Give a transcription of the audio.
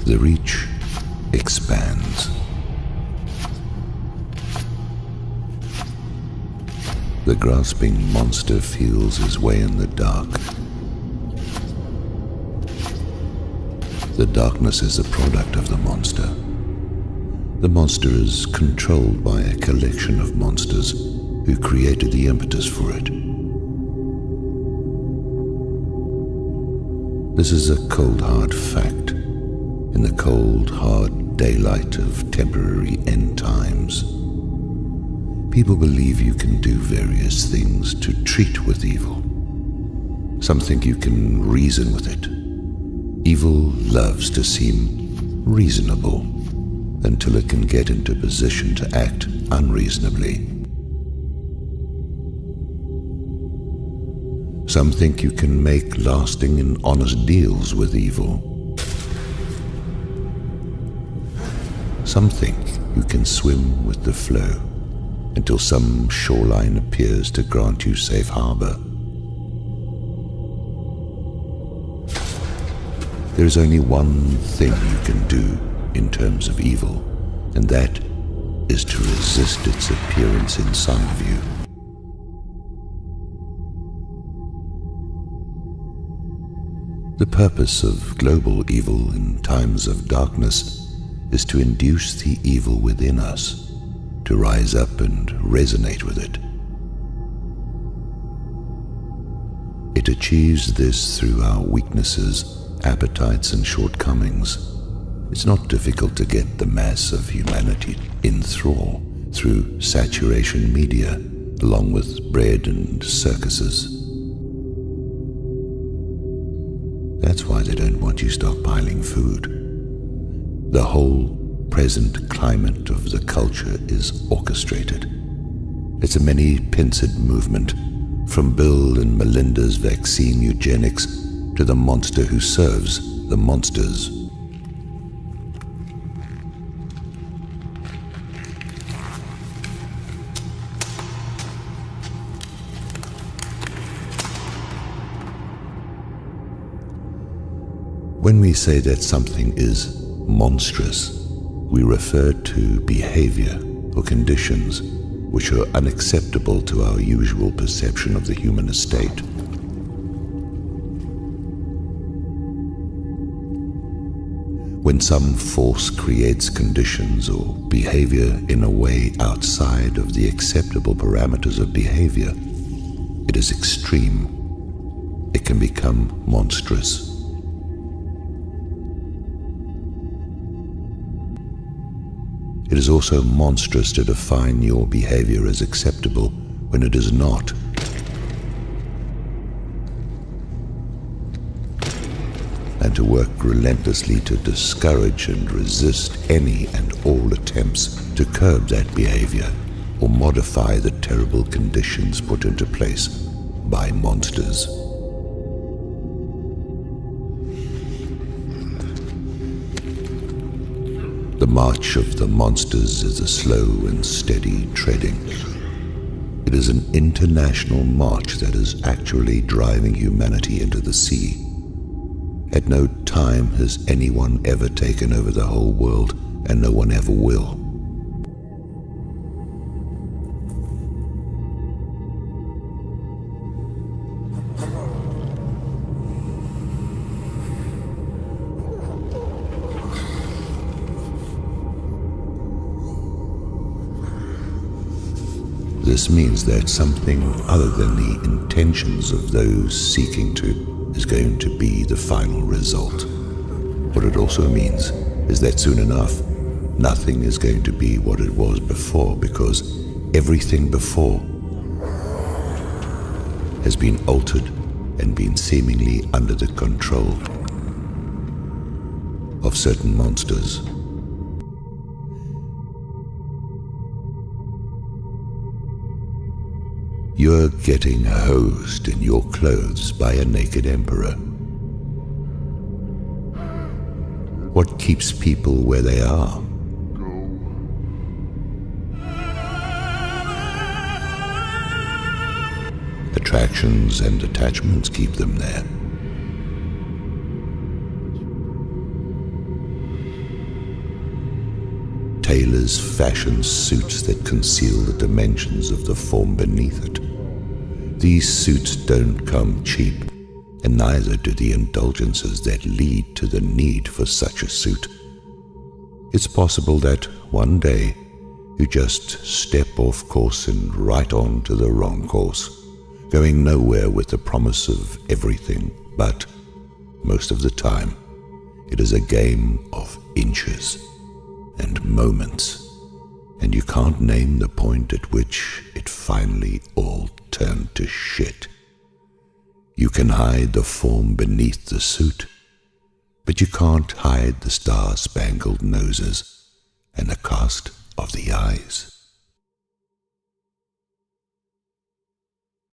The reach expands. The grasping monster feels his way in the dark. The darkness is a product of the monster. The monster is controlled by a collection of monsters who created the impetus for it. This is a cold, hard fact in the cold, hard daylight of temporary end times. People believe you can do various things to treat with evil. Some think you can reason with it. Evil loves to seem reasonable until it can get into position to act unreasonably. Some think you can make lasting and honest deals with evil. Some think you can swim with the flow until some shoreline appears to grant you safe harbor. There is only one thing you can do in terms of evil, and that is to resist its appearance inside of you. The purpose of global evil in times of darkness is to induce the evil within us to rise up and resonate with it. It achieves this through our weaknesses, appetites, and shortcomings. It's not difficult to get the mass of humanity in thrall through saturation media, along with bread and circuses. That's why they don't want you stockpiling food. The whole present climate of the culture is orchestrated. It's a many pinchered movement, from Bill and Melinda's vaccine eugenics to the monster who serves the monsters. When we say that something is monstrous, we refer to behavior or conditions which are unacceptable to our usual perception of the human estate. When some force creates conditions or behavior in a way outside of the acceptable parameters of behavior, it is extreme. It can become monstrous. It is also monstrous to define your behavior as acceptable when it is not. And to work relentlessly to discourage and resist any and all attempts to curb that behavior or modify the terrible conditions put into place by monsters. The march of the monsters is a slow and steady treading. It is an international march that is actually driving humanity into the sea. At no time has anyone ever taken over the whole world, and no one ever will. This means that something other than the intentions of those seeking to is going to be the final result. What it also means is that soon enough, nothing is going to be what it was before, because everything before has been altered and been seemingly under the control of certain monsters. You're getting hosed in your clothes by a naked emperor. What keeps people where they are? Attractions and attachments keep them there. tailors fashion suits that conceal the dimensions of the form beneath it. These suits don't come cheap, and neither do the indulgences that lead to the need for such a suit. It's possible that one day you just step off course and right on to the wrong course, going nowhere with the promise of everything, but most of the time it is a game of inches and moments, and you can't name the point at which it finally all turned to shit. You can hide the form beneath the suit, but you can't hide the star-spangled noses and the cast of the eyes.